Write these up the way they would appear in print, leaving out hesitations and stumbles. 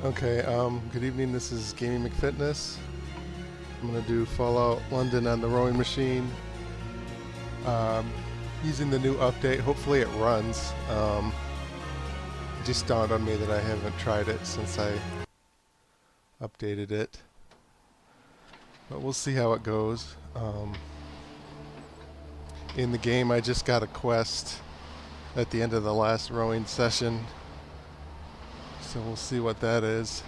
Okay, good evening. This is Gaming McFitness. I'm gonna do Fallout London on the rowing machine. Um, Using the new update. Hopefully it runs. It just dawned on me that I haven't tried it since I updated it. But we'll see how it goes. In the game, I just got a quest at the end of the last rowing session. So we'll see what that is.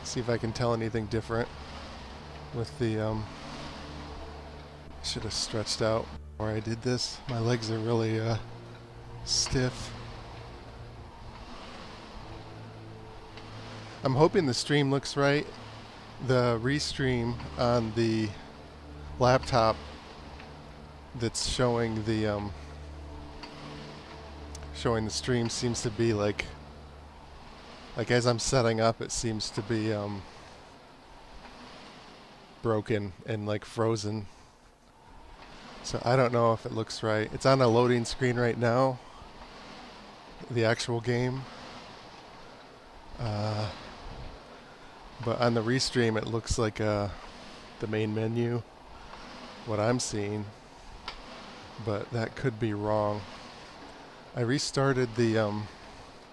See if I can tell anything different with the should have stretched out before I did this. My legs are really stiff. I'm hoping the stream looks right. The restream on the laptop that's showing the stream seems to be like as I'm setting up, it seems to be broken and like frozen. So I don't know if it looks right. It's on a loading screen right now, the actual game. But on the restream it looks like the main menu, what I'm seeing. But that could be wrong. I restarted the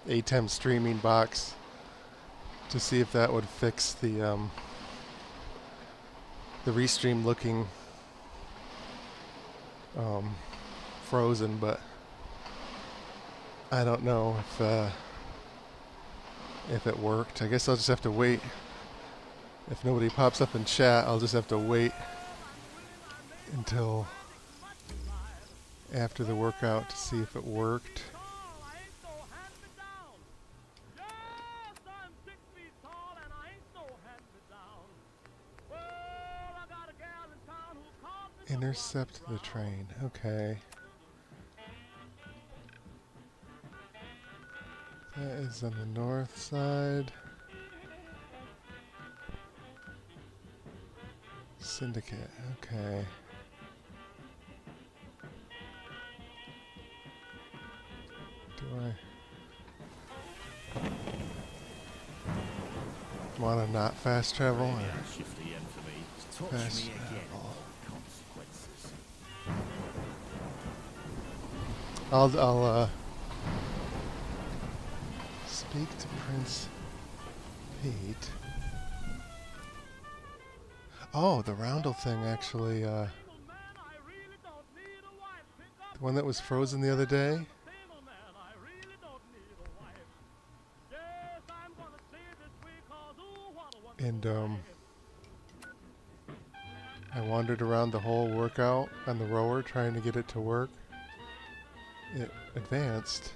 ATEM streaming box to see if that would fix the restream looking frozen, but I don't know if it worked. I guess I'll just have to wait. If nobody pops up in chat, I'll just have to wait until after the workout to see if it worked. Intercept the train. Okay. That is on the north side. Syndicate. Okay. Do I want to not fast travel or fast travel? I'll speak to Prince Pete. Oh, the roundel thing actually, the one that was frozen the other day. And I wandered around the whole workout on the rower trying to get it to work. It advanced.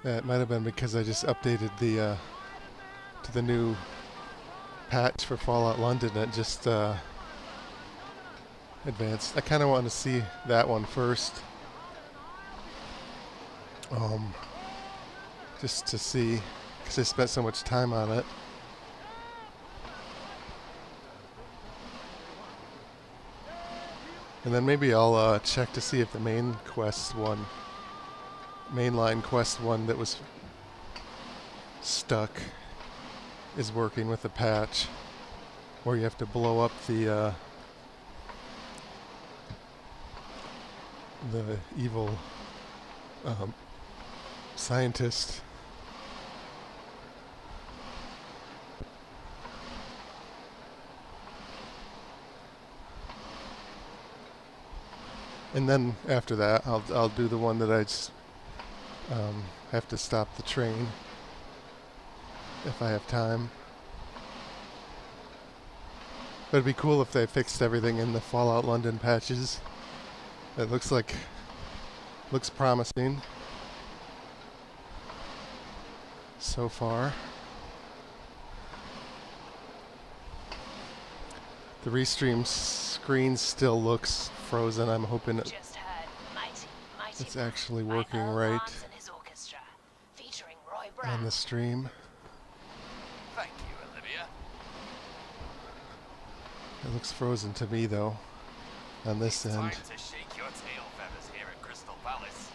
That might have been because I just updated the to the new patch for Fallout London. It just advanced. I kind of want to see that one first, just to see, because I spent so much time on it. And then maybe I'll check to see if the mainline quest one that was stuck is working with the patch, where you have to blow up the evil scientist. And then after that, I'll do the one that I just have to stop the train if I have time. But it'd be cool if they fixed everything in the Fallout London patches. It looks promising so far. The restream screen still looks frozen. I'm hoping it's actually working right on the stream. Thank you, Olivia. It looks frozen to me though. on this end. Time to shake your tail feathers here at Crystal Palace.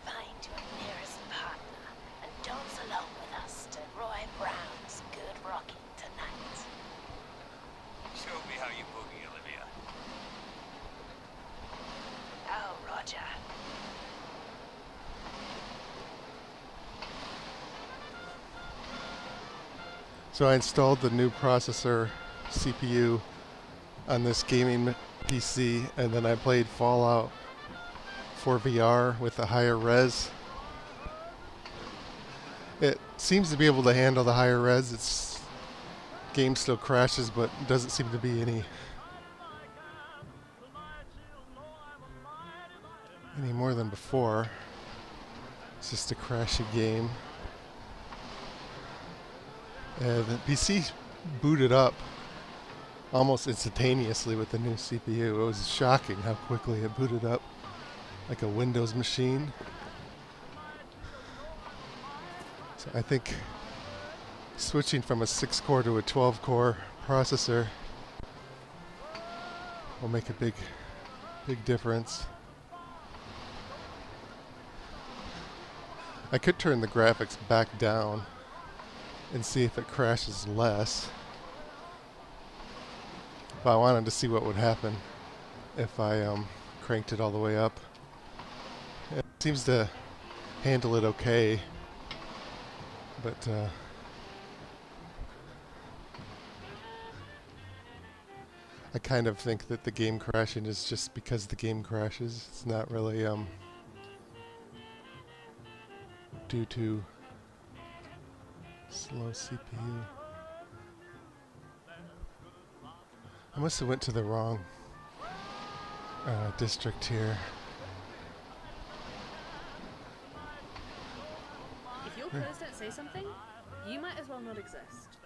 Find your nearest partner and dance along with us to Roy Brown's Good Rocking Tonight. Show me how you boogie, Olivia. Oh, Roger. So I installed the new processor CPU on this gaming PC, and then I played Fallout 4 VR with the higher res. It seems to be able to handle the higher res. Its game still crashes, but doesn't seem to be any more than before. It's just a crashy game. The PC booted up almost instantaneously with the new CPU. It was shocking how quickly it booted up, like a Windows machine. So I think switching from a 6-core to a 12-core processor will make a big difference. I could turn the graphics back down and see if it crashes less. But I wanted to see what would happen if I cranked it all the way up. It seems to handle it okay, but I kind of think that the game crashing is just because the game crashes. It's not really due to slow CPU. I must have went to the wrong district here. If your clothes don't say something, you might as well not exist.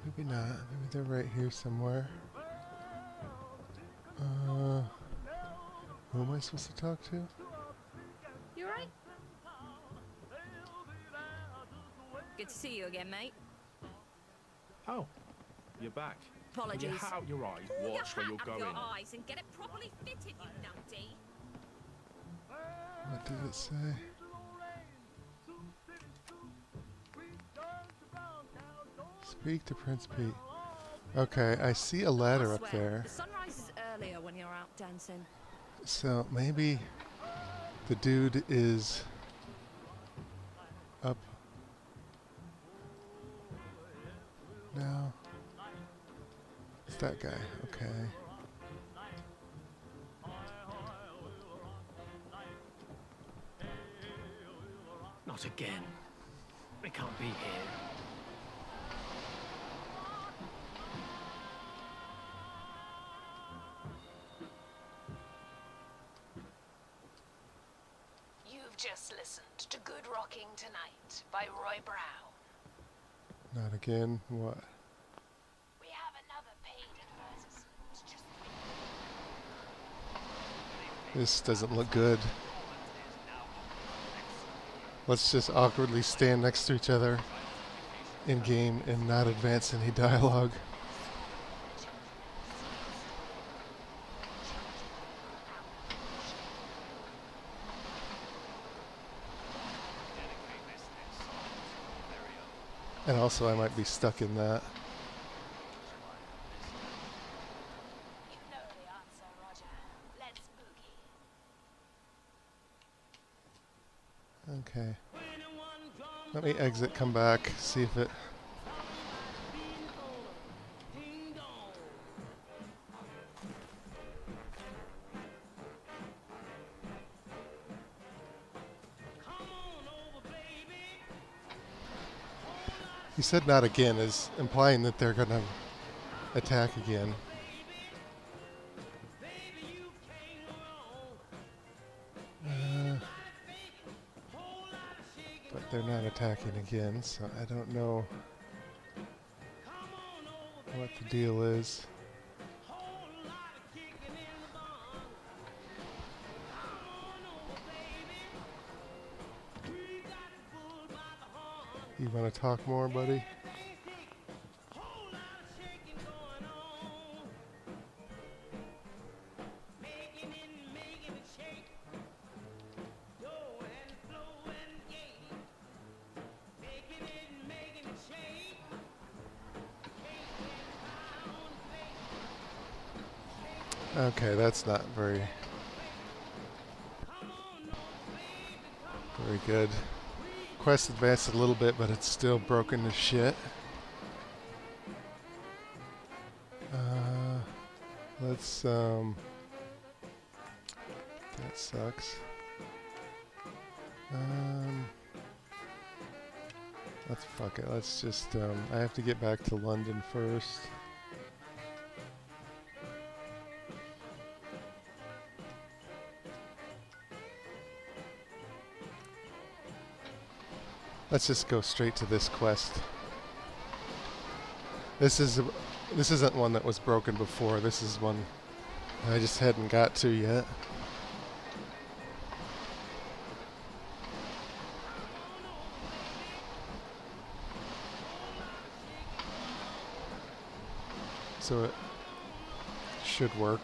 Maybe not. Maybe they're right here somewhere. Who am I supposed to talk to? You alright? Good to see you again, mate. Oh, you're back. Apologies. Pull your hat out your eye, Pull watch your where you're hat out going. your eyes and get it properly fitted, you numpty. What did it say? Speak to Prince Pete. Okay, I see a ladder I up swear, there. The sun rises earlier when you're out dancing. So maybe the dude is up now. It's that guy. Okay. Not again. They can't be here. You've just listened to Good Rocking Tonight by Roy Brown. Not again. What? We have another paid advertisement. Just This doesn't look good. Let's just awkwardly stand next to each other in game and not advance any dialogue. And also I might be stuck in that. you know the answer, Roger. Let's boogie. Okay. Let me exit, come back, see if it... He said not again, is implying that they're gonna attack again. But they're not attacking again, so I don't know what the deal is. You want to talk more, buddy? Okay, that's not very good. Quest advanced a little bit, but it's still broken to shit. Let's that sucks. Let's fuck it. Let's just I have to get back to London first. Let's just go straight to this quest. This isn't one that was broken before. This is one I just hadn't got to yet. So it should work.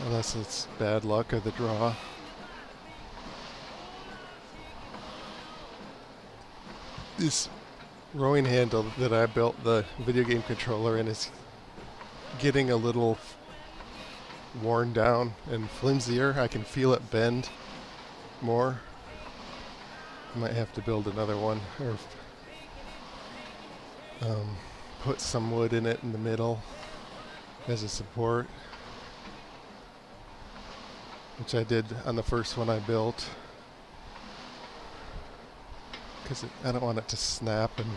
Unless it's bad luck or the draw. This rowing handle that I built the video game controller in is getting a little worn down and flimsier. I can feel it bend more. I might have to build another one or put some wood in it in the middle as a support, which I did on the first one I built. Because I don't want it to snap and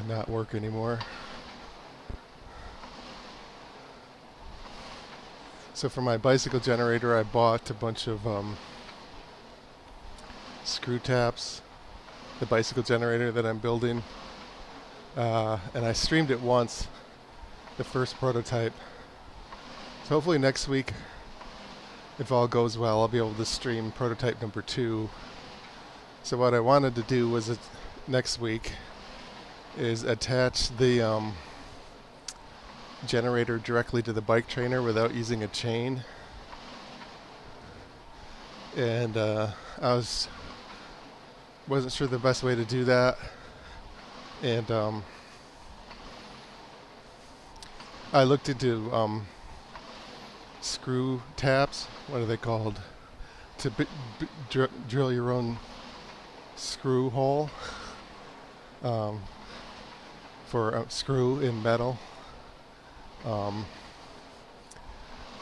not work anymore. So for my bicycle generator, I bought a bunch of screw taps. The bicycle generator that I'm building, and I streamed it once, the first prototype. So hopefully next week, if all goes well, I'll be able to stream prototype number 2. So what I wanted to do was next week is attach the generator directly to the bike trainer without using a chain. And I wasn't sure the best way to do that, and I looked into screw taps. What are they called? To drill your own screw hole for a screw in metal, and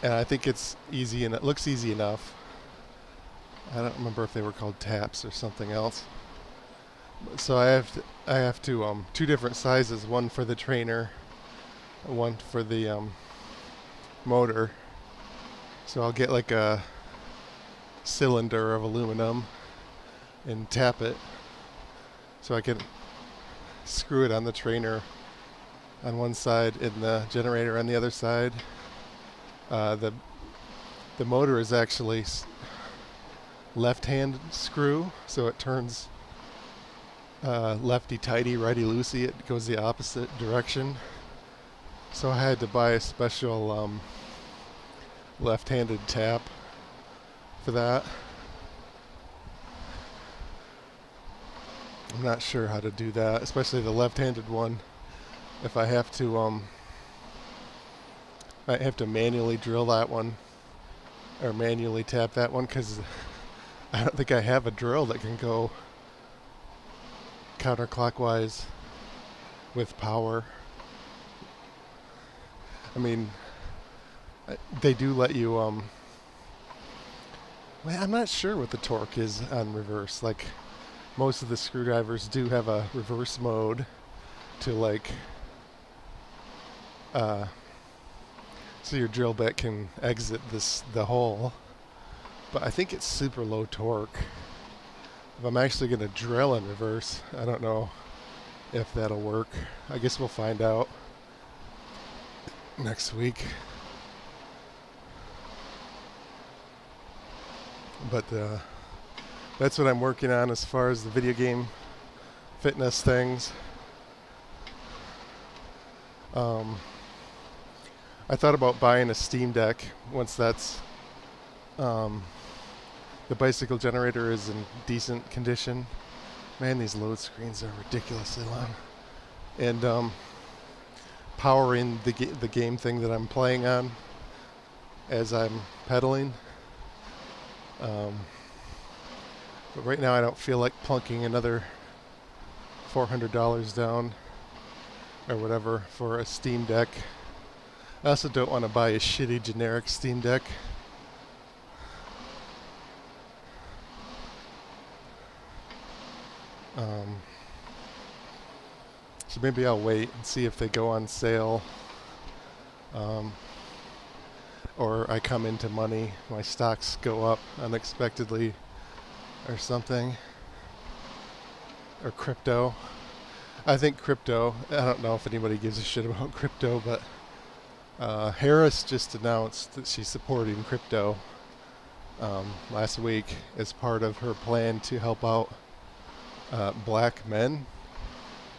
I think it's easy and it looks easy enough. I don't remember if they were called taps or something else. So I have to 2 different sizes, one for the trainer, one for the motor. So I'll get like a cylinder of aluminum and tap it so I can screw it on the trainer on one side and the generator on the other side. The motor is actually left-hand screw, so it turns lefty-tighty, righty-loosey. It goes the opposite direction. So I had to buy a special left-handed tap for that. I'm not sure how to do that, especially the left-handed one. If I have to manually drill that one or manually tap that one, because I don't think I have a drill that can go counterclockwise with power. I mean, they do let you, well, I'm not sure what the torque is on reverse. Like, most of the screwdrivers do have a reverse mode to, like, so your drill bit can exit the hole. But I think it's super low torque. If I'm actually going to drill in reverse, I don't know if that'll work. I guess we'll find out next week. But that's what I'm working on as far as the video game fitness things. I thought about buying a Steam Deck once that's the bicycle generator is in decent condition. Man, these load screens are ridiculously long. and powering the game thing that I'm playing on as I'm pedaling. But right now I don't feel like plunking another $400 down or whatever for a Steam Deck. I also don't want to buy a shitty generic Steam Deck. So maybe I'll wait and see if they go on sale, or I come into money, my stocks go up unexpectedly or something, or crypto. I think crypto, I don't know if anybody gives a shit about crypto, but Harris just announced that she's supporting crypto last week as part of her plan to help out black men,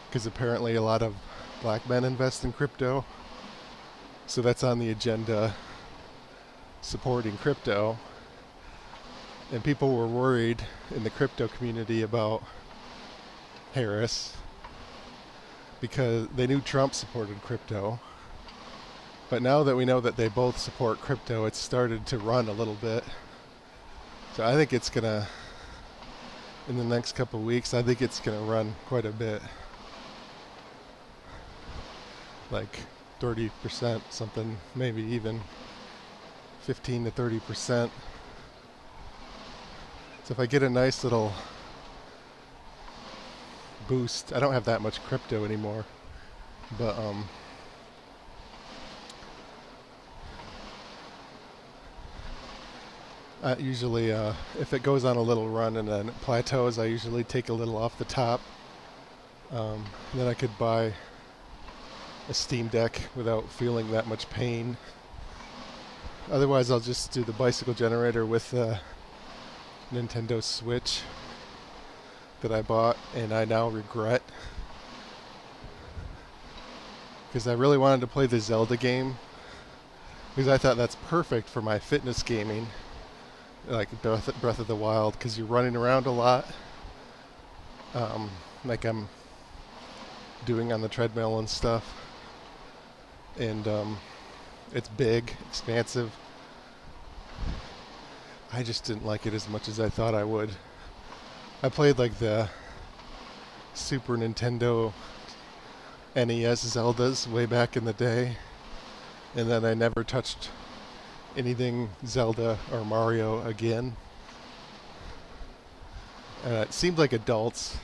because apparently a lot of black men invest in crypto. So that's on the agenda, supporting crypto. And people were worried in the crypto community about Harris because they knew Trump supported crypto. But now that we know that they both support crypto, it's started to run a little bit. So I think it's gonna, in the next couple of weeks, I think it's gonna run quite a bit. Like 30%, something, maybe even 15 to 30%. So if I get a nice little boost, I don't have that much crypto anymore, but usually if it goes on a little run and then it plateaus, I usually take a little off the top. Then I could buy a Steam Deck without feeling that much pain. Otherwise I'll just do the bicycle generator with the Nintendo Switch that I bought and I now regret, because I really wanted to play the Zelda game, because I thought that's perfect for my fitness gaming, like Breath of the Wild, because you're running around a lot, like I'm doing on the treadmill and stuff. And it's big, expansive. I just didn't like it as much as I thought I would. I played like the Super Nintendo NES Zeldas way back in the day, and then I never touched anything Zelda or Mario again. It seemed like adults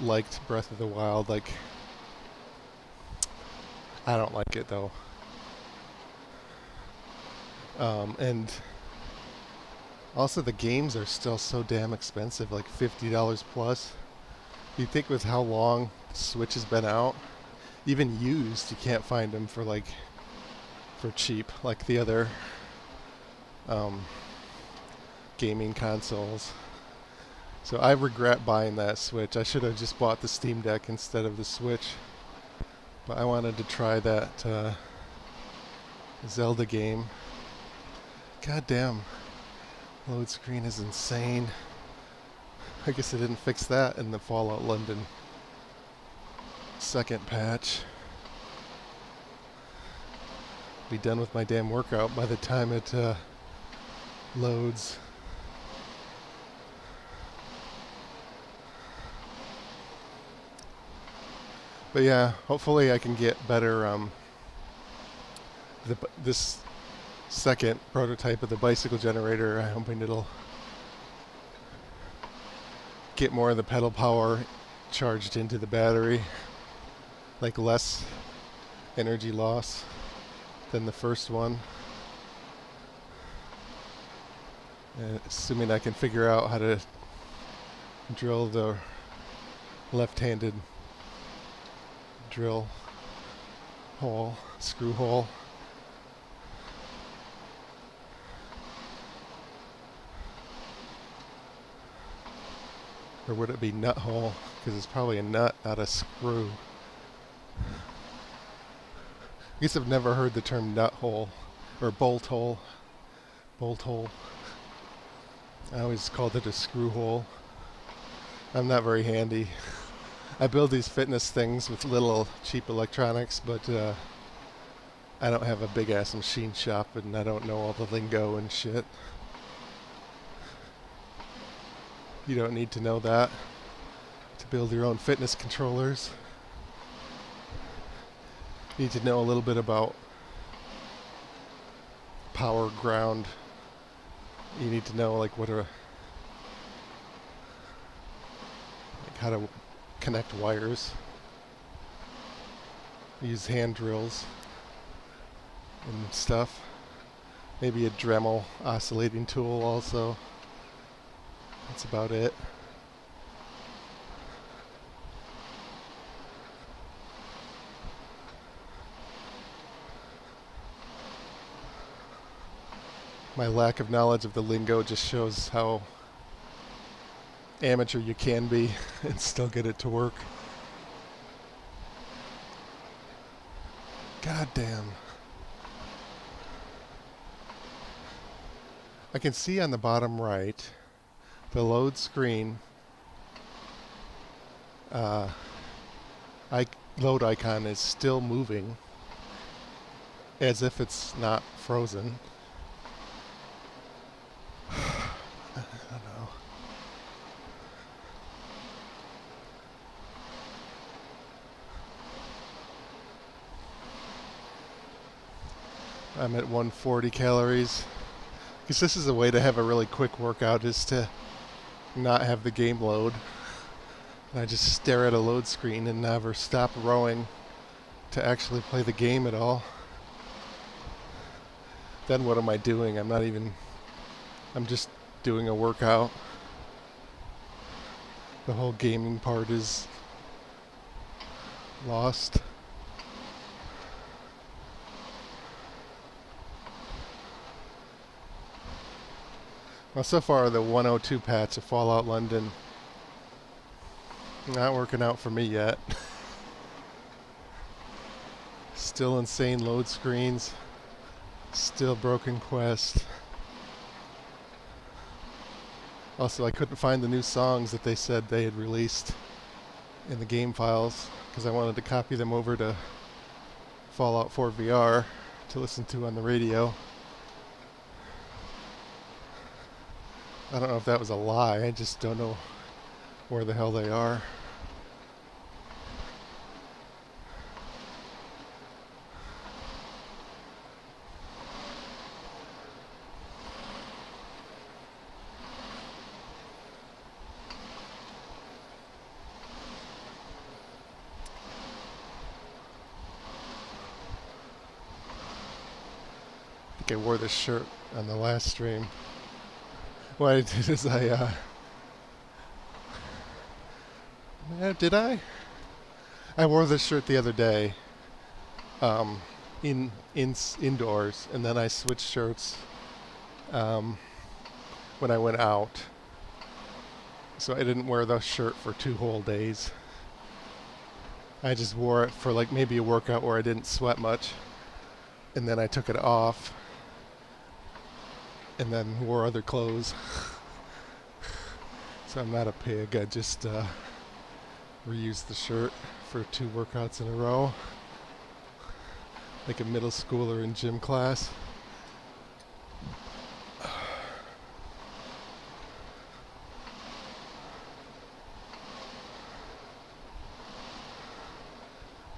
liked Breath of the Wild. Like, I don't like it though. And also the games are still so damn expensive, like $50 plus. You'd think with how long Switch has been out, even used, you can't find them for cheap like the other gaming consoles. So I regret buying that Switch. I should have just bought the Steam Deck instead of the Switch. But I wanted to try that Zelda game. God damn. Load screen is insane. I guess I didn't fix that in the Fallout London second patch. Be done with my damn workout by the time it loads. But yeah, hopefully I can get better. This second prototype of the bicycle generator, I'm hoping it'll get more of the pedal power charged into the battery, like less energy loss than the first one. And assuming I can figure out how to drill the left-handed drill hole, screw hole. Or would it be nut hole? Because it's probably a nut, not a screw. I guess I've never heard the term nut hole or bolt hole. Bolt hole. I always called it a screw hole. I'm not very handy. I build these fitness things with little cheap electronics, but I don't have a big ass machine shop and I don't know all the lingo and shit. You don't need to know that to build your own fitness controllers. You need to know a little bit about power, ground. You need to know like how to connect wires. Use hand drills and stuff. Maybe a Dremel oscillating tool also. That's about it. My lack of knowledge of the lingo just shows how amateur you can be and still get it to work. God damn. I can see on the bottom right the load screen load icon is still moving as if it's not frozen. I don't know. I'm at 140 calories. Because this is a way to have a really quick workout, is to not have the game load. And I just stare at a load screen and never stop rowing to actually play the game at all. Then what am I doing? I'm just doing a workout. The whole gaming part is lost. Well, so far the 102 patch of Fallout London not working out for me yet. Still insane load screens. Still broken quest. Also, I couldn't find the new songs that they said they had released in the game files because I wanted to copy them over to Fallout 4 VR to listen to on the radio. I don't know if that was a lie, I just don't know where the hell they are. I think I wore this shirt on the last stream. What I did is did I? I wore this shirt the other day, indoors, and then I switched shirts when I went out. So I didn't wear the shirt for 2 whole days. I just wore it for like maybe a workout where I didn't sweat much, and then I took it off. And then wore other clothes. So I'm not a pig, I just reused the shirt for 2 workouts in a row. Like a middle schooler in gym class. I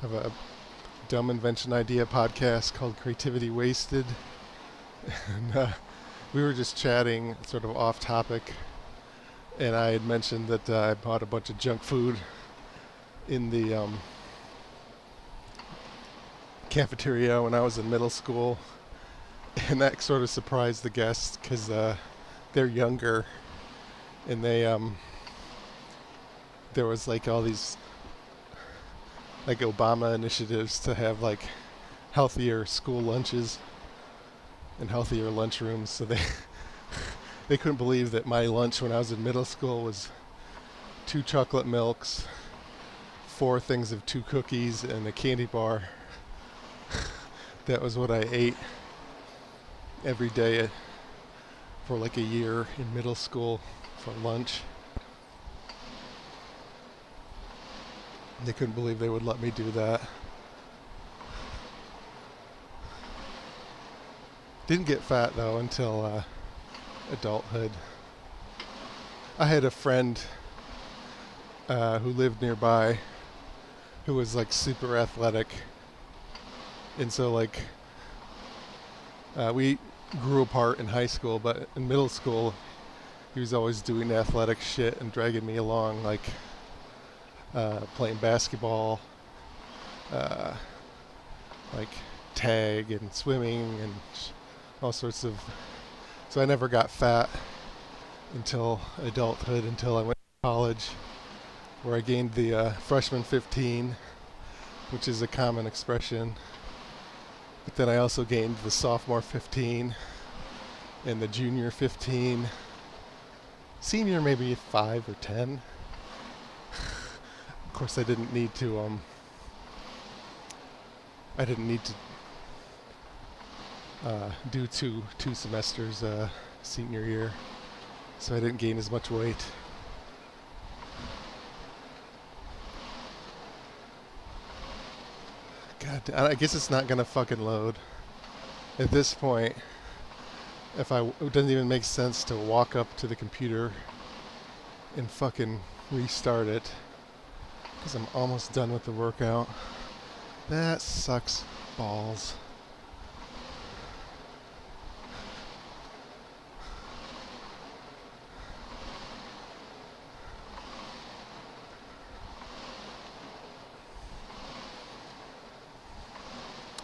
have a dumb invention idea podcast called Creativity Wasted. And we were just chatting sort of off topic, and I had mentioned that I bought a bunch of junk food in the cafeteria when I was in middle school, and that sort of surprised the guests because they're younger, and there was like all these like Obama initiatives to have like healthier school lunches and healthier lunchrooms, so they couldn't believe that my lunch when I was in middle school was 2 chocolate milks, 4 things of 2 cookies, and a candy bar. That was what I ate every day for like a year in middle school for lunch. They couldn't believe they would let me do that. Didn't get fat though until adulthood. I had a friend who lived nearby who was like super athletic, and so like we grew apart in high school, but in middle school he was always doing athletic shit and dragging me along, like playing basketball, like tag and swimming and all sorts of. So I never got fat until adulthood, until I went to college, where I gained the freshman 15, which is a common expression. But then I also gained the sophomore 15 and the junior 15. Senior maybe 5 or 10. Of course, I didn't need to do two semesters senior year, so I didn't gain as much weight. God, I guess it's not gonna fucking load at this point. It doesn't even make sense to walk up to the computer and fucking restart it, because I'm almost done with the workout. That sucks balls.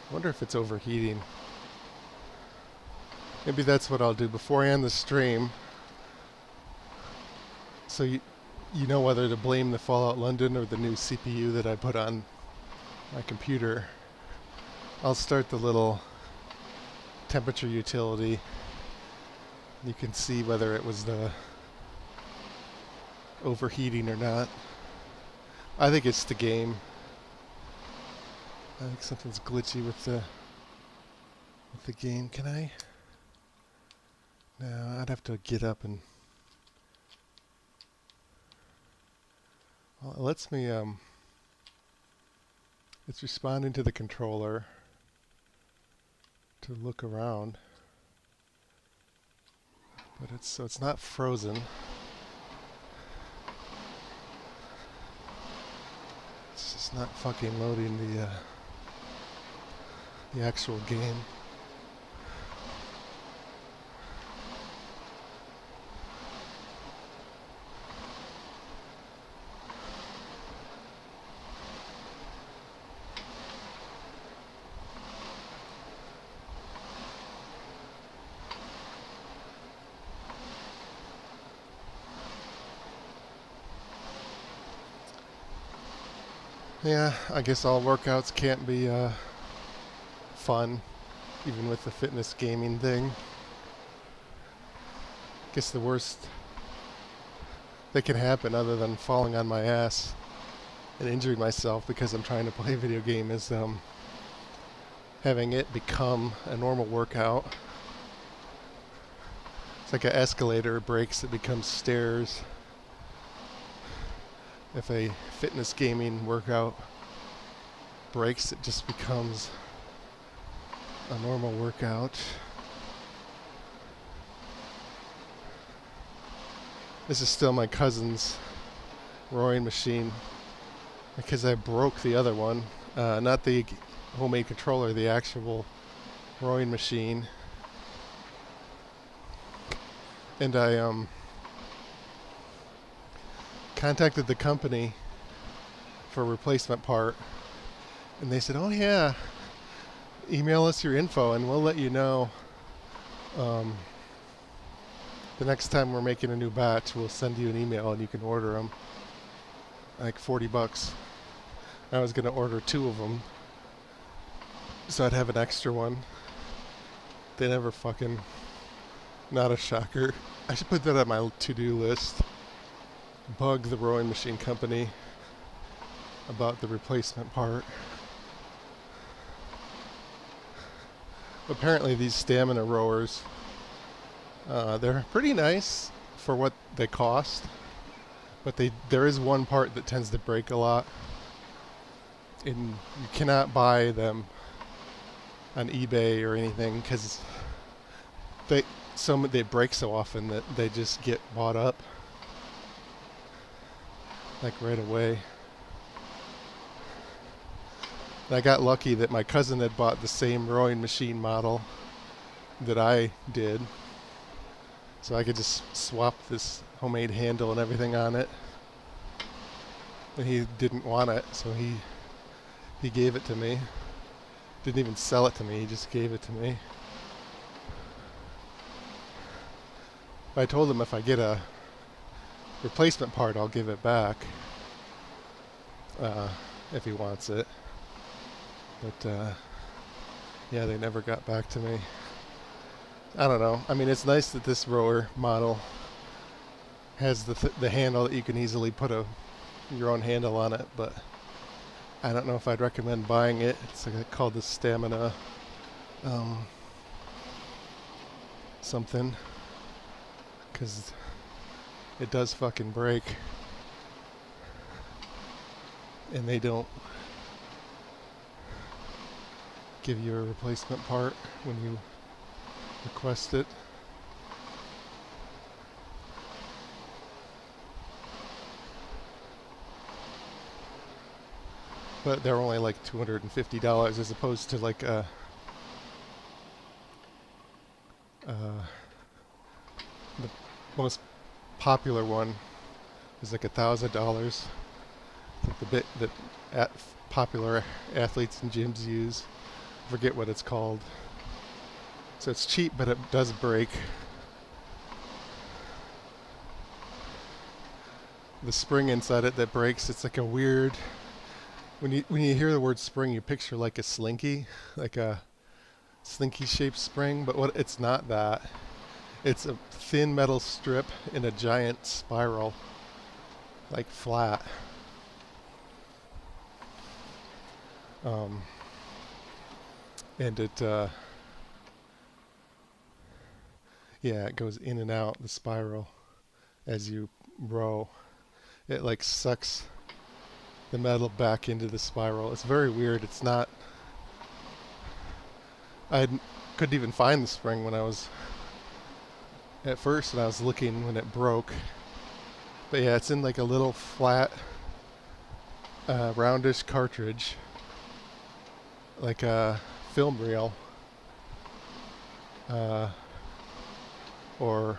I wonder if it's overheating. Maybe that's what I'll do before I end the stream. So you know whether to blame the Fallout London or the new CPU that I put on my computer. I'll start the little temperature utility. You can see whether it was the overheating or not. I think it's the game. I think something's glitchy with the game. Can I? No, I'd have to get up and. Well, it lets me. It's responding to the controller to look around, but it's not frozen. It's just not fucking loading the actual game. Yeah, I guess all workouts can't be fun, even with the fitness gaming thing. I guess the worst that can happen, other than falling on my ass and injuring myself because I'm trying to play a video game, is having it become a normal workout. It's like an escalator, it breaks, it becomes stairs. If a fitness gaming workout breaks, it just becomes a normal workout. This is still my cousin's rowing machine because I broke the other one, not the homemade controller, the actual rowing machine. And I contacted the company for a replacement part, and they said, oh yeah, email us your info and we'll let you know the next time we're making a new batch. We'll send you an email and you can order them, like $40. I was gonna order 2 of them so I'd have an extra one. They never fucking, not a shocker. I should put that on my to-do list. Bug the rowing machine company about the replacement part. Apparently these stamina rowers, they're pretty nice for what they cost, but there is one part that tends to break a lot, and you cannot buy them on eBay or anything because they break so often that they just get bought up like right away. And I got lucky that my cousin had bought the same rowing machine model that I did, so I could just swap this homemade handle and everything on it. And he didn't want it, so he gave it to me. Didn't even sell it to me, he just gave it to me. I told him if I get a replacement part, I'll give it back if he wants it. But yeah, they never got back to me. I don't know. I mean, it's nice that this rower model has the handle that you can easily put your own handle on it, but I don't know if I'd recommend buying it. It's called the Stamina something, because it does fucking break, and they don't give you a replacement part when you request it. But they're only like $250 as opposed to like the most popular one is like $1,000. Like the bit that popular athletes and gyms use. I forget what it's called. So it's cheap, but it does break. The spring inside it that breaks, it's like a weird. When you hear the word spring, you picture like a slinky, like a slinky-shaped spring. But it's not that. It's a thin metal strip in a giant spiral, like flat. And it, yeah, it goes in and out the spiral as you row. It like sucks the metal back into the spiral. It's very weird. It's not. Couldn't even find the spring when I was at first when I was looking when it broke. But yeah, it's in like a little flat, roundish cartridge, like a film reel, or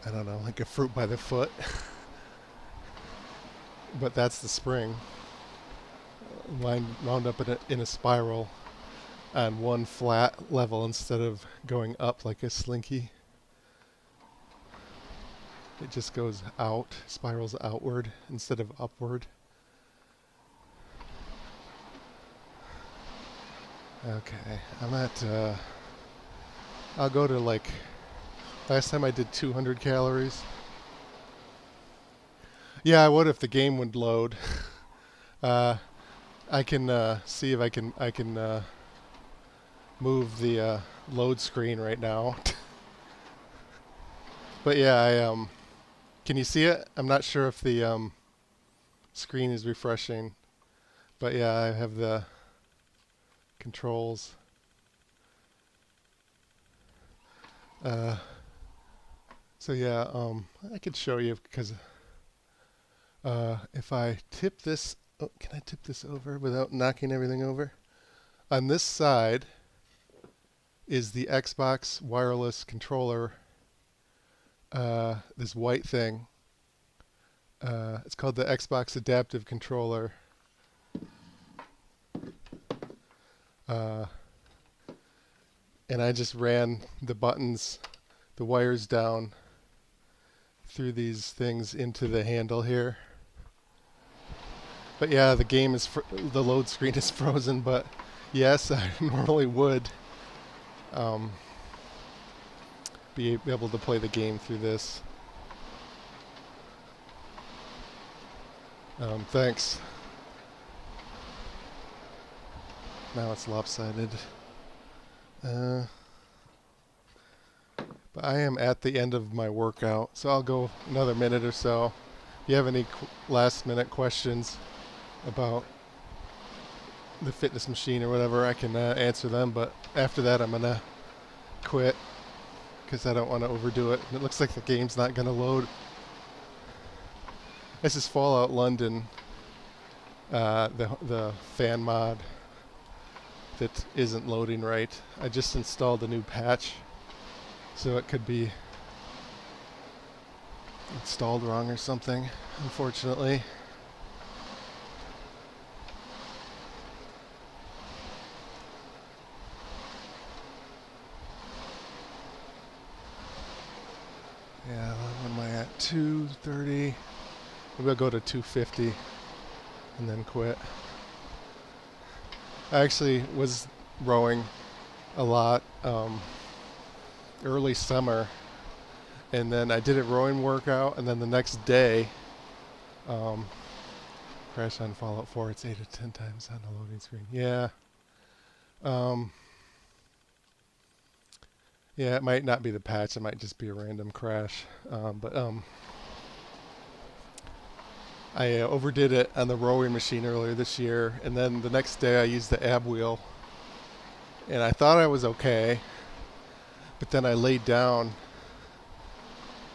I don't know, like a fruit by the foot. But that's the spring, wound up in a spiral on one flat level instead of going up like a slinky. It just goes out, spirals outward instead of upward. Okay, I'm at, I'll go to like, last time I did 200 calories. Yeah, I would if the game would load. I can see if I can move the load screen right now. But yeah, can you see it? I'm not sure if the screen is refreshing. But yeah, I have the controls. So yeah, I could show you because if I tip this, oh, can I tip this over without knocking everything over? On this side is the Xbox wireless controller, this white thing. It's called the Xbox Adaptive Controller. And I just ran the buttons, the wires down through these things into the handle here. But yeah, the game is the load screen is frozen, but yes, I normally would be able to play the game through this. Thanks. Now it's lopsided. But I am at the end of my workout, so I'll go another minute or so. If you have any last minute questions about the fitness machine or whatever, I can answer them. But after that, I'm gonna quit because I don't want to overdo it. And it looks like the game's not gonna load. This is Fallout London, the fan mod that isn't loading right. I just installed a new patch, so it could be installed wrong or something, unfortunately. Yeah, what am I at? 230. Maybe I'll go to 250 and then quit. I actually was rowing a lot early summer, and then I did a rowing workout, and then the next day, crash on Fallout 4. It's 8 to 10 times on the loading screen. Yeah. Yeah, it might not be the patch. It might just be a random crash. I overdid it on the rowing machine earlier this year, and then the next day I used the ab wheel, and I thought I was okay, but then I laid down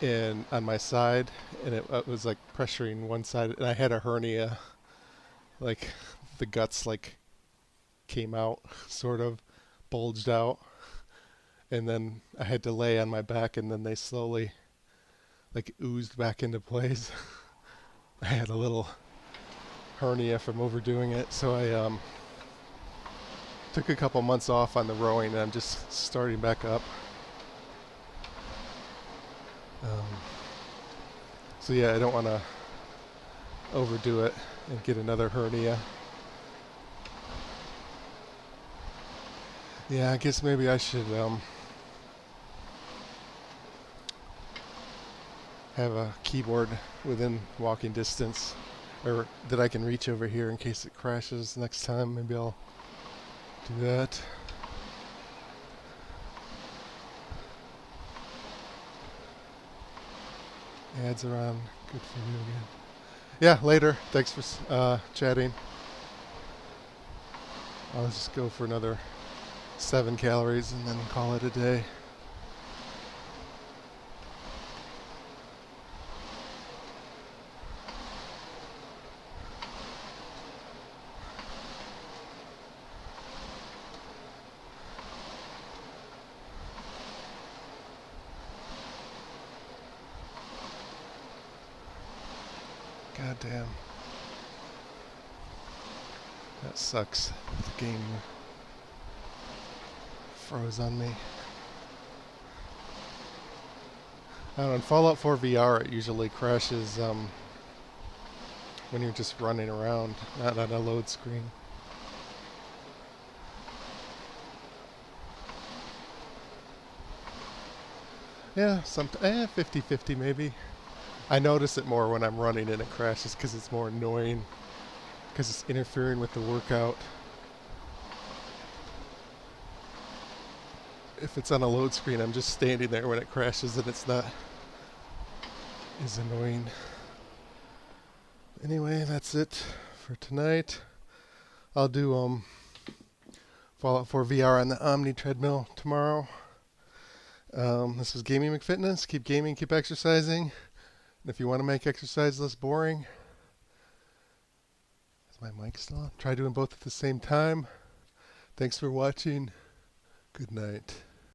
on my side, and it was like pressuring one side, and I had a hernia, like the guts like came out, sort of bulged out, and then I had to lay on my back, and then they slowly like oozed back into place. I had a little hernia from overdoing it, so I took a couple months off on the rowing, and I'm just starting back up. So yeah, I don't want to overdo it and get another hernia. Yeah, I guess maybe I should have a keyboard within walking distance, or that I can reach over here in case it crashes next time. Maybe I'll do that. Ads are on. Good for you again. Yeah, later. Thanks for chatting. I'll just go for another 7 calories and then call it a day. God damn. That sucks. The game froze on me. I don't know, in Fallout 4 VR it usually crashes when you're just running around, not on a load screen. Yeah, 50-50 maybe. I notice it more when I'm running and it crashes because it's more annoying, because it's interfering with the workout. If it's on a load screen, I'm just standing there when it crashes, and it's not as annoying. Anyway, that's it for tonight. I'll do Fallout 4 VR on the Omni treadmill tomorrow. This is Gaming McFitness. Keep gaming, keep exercising. And if you want to make exercise less boring, is my mic still on? Try doing both at the same time. Thanks for watching. Good night.